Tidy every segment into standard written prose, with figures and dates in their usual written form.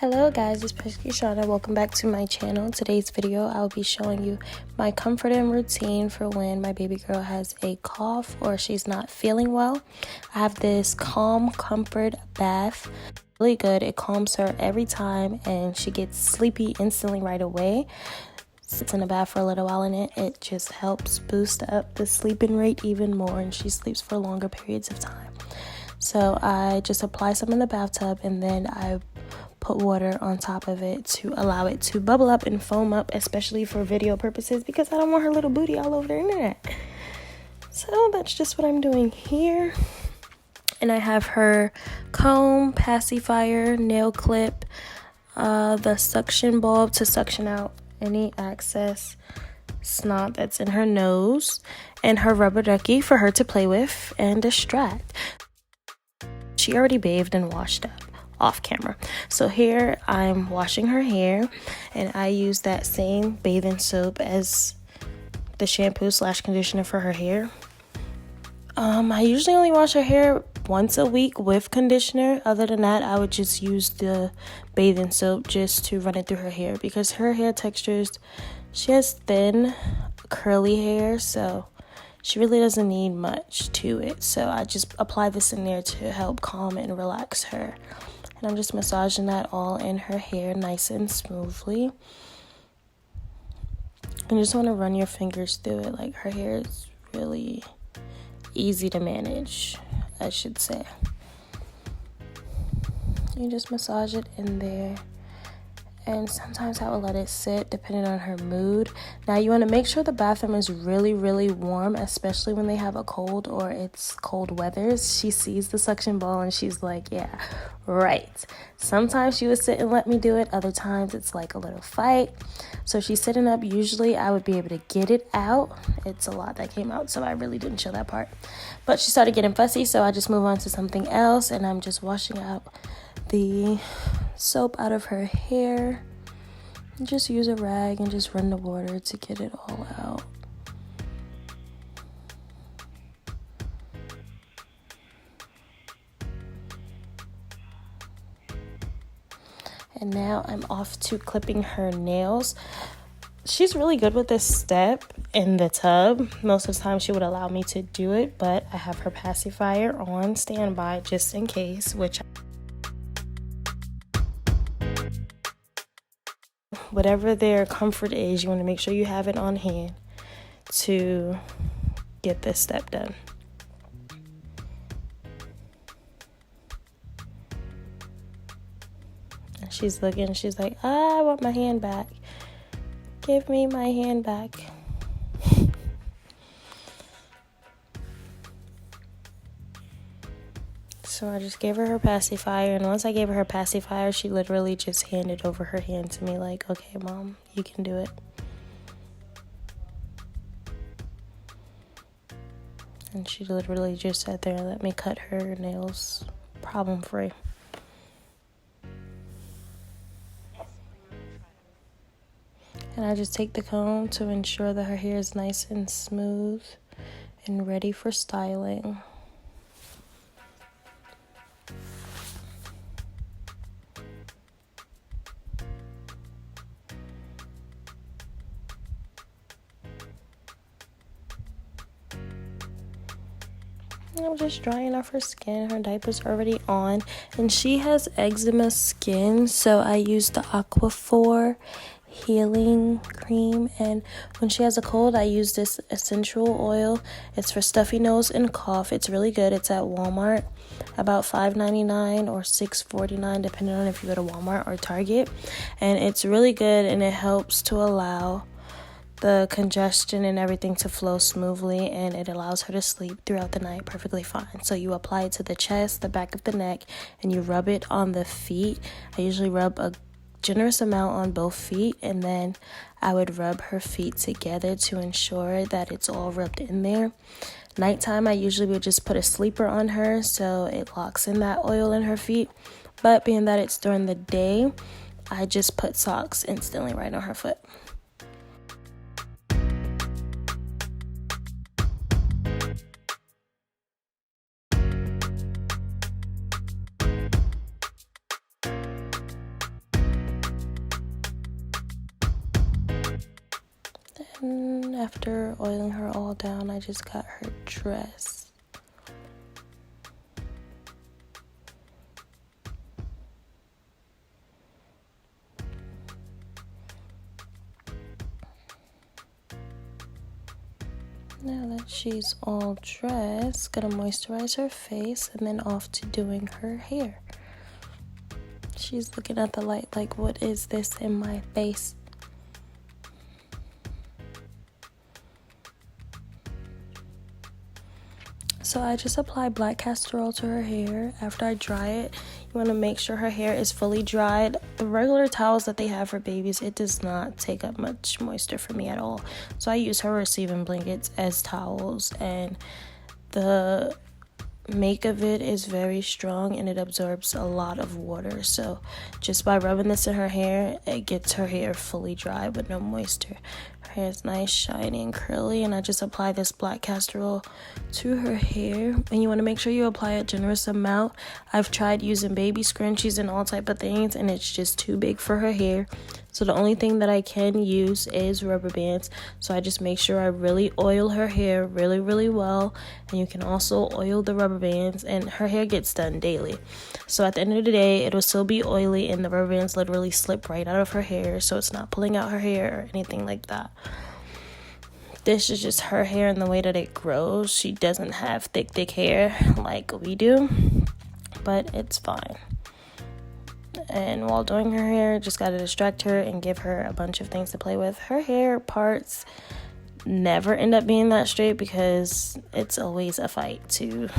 Hello guys, it's Keishawna. Welcome back to my channel. Today's video I'll be showing you my comfort and routine for when my baby girl has a cough or she's not feeling well. I have this calm comfort bath. Really good. It calms her every time and she gets sleepy instantly right away. Sits in the bath for a little while and it just helps boost up the sleeping rate even more, and she sleeps for longer periods of time. So I just apply some in the bathtub and then I put water on top of it to allow it to bubble up and foam up, especially for video purposes because I don't want her little booty all over the internet. So that's just what I'm doing here. And I have her comb, pacifier, nail clip, the suction bulb to suction out any excess snot that's in her nose, and her rubber ducky for her to play with and distract. She already bathed and washed up off camera. So here I'm washing her hair, and I use that same bathing soap as the shampoo / conditioner for her hair. I usually only wash her hair once a week with conditioner. Other than that, I would just use the bathing soap just to run it through her hair because her hair textures, she has thin curly hair, so she really doesn't need much to it. So I just apply this in there to help calm and relax her. And I'm just massaging that all in her hair nice and smoothly. And you just want to run your fingers through it. Like, her hair is really easy to manage, I should say. You just massage it in there. And sometimes I will let it sit depending on her mood. Now you want to make sure the bathroom is really, really warm, especially when they have a cold or it's cold weather. She sees the suction ball and she's like, yeah, right. Sometimes she would sit and let me do it. Other times it's like a little fight. So she's sitting up. Usually I would be able to get it out. It's a lot that came out, so I really didn't show that part. But she started getting fussy, so I just move on to something else, and I'm just washing out the soap out of her hair. And just use a rag and just run the water to get it all out. And now I'm off to clipping her nails. She's really good with this step in the tub. Most of the time she would allow me to do it, but I have her pacifier on standby just in case, whatever their comfort is, you want to make sure you have it on hand to get this step done. And she's looking, she's like, I want my hand back. Give me my hand back. So I just gave her pacifier, and once I gave her pacifier, she literally just handed over her hand to me like, okay, Mom, you can do it. And she literally just sat there and let me cut her nails problem free. And I just take the comb to ensure that her hair is nice and smooth and ready for styling. I'm just drying off her skin. Her diaper's already on, and she has eczema skin, so I use the Aquaphor healing cream. And when she has a cold, I use this essential oil. It's for stuffy nose and cough. It's really good. It's at Walmart, about $5.99 or $6.49 depending on if you go to Walmart or Target. And it's really good, and it helps to allow the congestion and everything to flow smoothly, and it allows her to sleep throughout the night perfectly fine. So you apply it to the chest, the back of the neck, and you rub it on the feet. I usually rub a generous amount on both feet, and then I would rub her feet together to ensure that it's all rubbed in there. Nighttime, I usually would just put a sleeper on her so it locks in that oil in her feet. But being that it's during the day, I just put socks instantly right on her foot. And after oiling her all down, I just got her dress. Now that she's all dressed, gonna moisturize her face and then off to doing her hair. She's looking at the light like, what is this in my face? So I just apply black castor oil to her hair. After I dry it, you want to make sure her hair is fully dried. The regular towels that they have for babies, it does not take up much moisture for me at all. So I use her receiving blankets as towels, and the make of it is very strong and it absorbs a lot of water. So just by rubbing this in her hair, it gets her hair fully dry with no moisture. Her hair is nice, shiny, and curly, and I just apply this black castor oil to her hair. And you want to make sure you apply a generous amount. I've tried using baby scrunchies and all type of things, and it's just too big for her hair. So the only thing that I can use is rubber bands. So I just make sure I really oil her hair really well. And you can also oil the rubber bands, and her hair gets done daily. So at the end of the day, it'll still be oily, and the rubber bands literally slip right out of her hair. So it's not pulling out her hair or anything like that. This is just her hair and the way that it grows. She doesn't have thick hair like we do, but it's fine. And while doing her hair, just got to distract her and give her a bunch of things to play with. Her hair parts never end up being that straight because it's always a fight to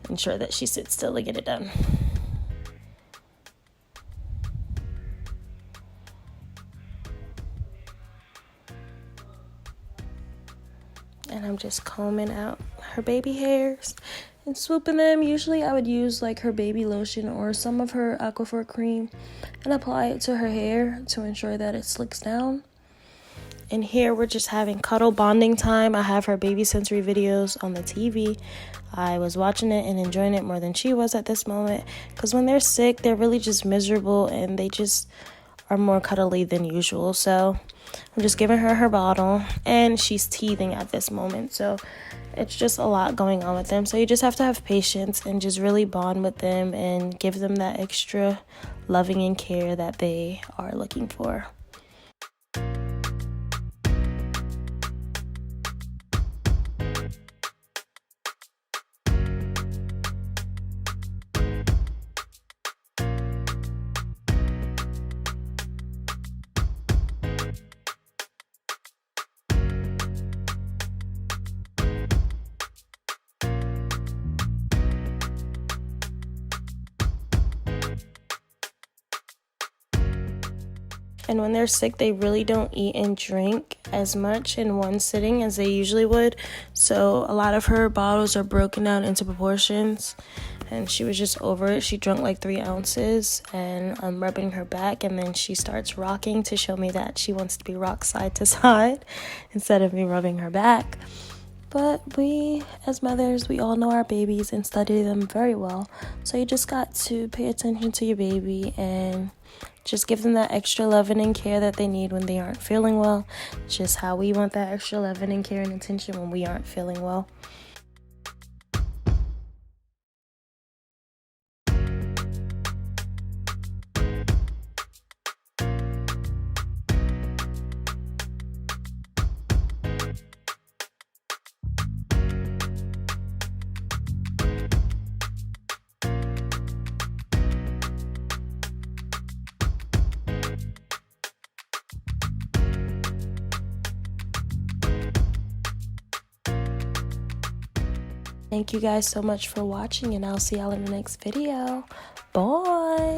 ensure that she sits still to get it done. And I'm just combing out her baby hairs and swooping them. Usually I would use like her baby lotion or some of her Aquaphor cream and apply it to her hair to ensure that it slicks down. And here we're just having cuddle bonding time. I have her baby sensory videos on the TV. I was watching it and enjoying it more than she was at this moment, because when they're sick, they're really just miserable and they just are more cuddly than usual. So I'm just giving her her bottle, and she's teething at this moment. So it's just a lot going on with them. So you just have to have patience and just really bond with them and give them that extra loving and care that they are looking for. And when they're sick, they really don't eat and drink as much in one sitting as they usually would. So a lot of her bottles are broken down into proportions. And she was just over it. She drank like 3 ounces, and I'm rubbing her back, and then she starts rocking to show me that she wants to be rocked side to side instead of me rubbing her back. But we, as mothers, we all know our babies and study them very well. So you just got to pay attention to your baby and just give them that extra loving and care that they need when they aren't feeling well. Just how we want that extra loving and care and attention when we aren't feeling well. Thank you guys so much for watching, and I'll see y'all in the next video. Bye!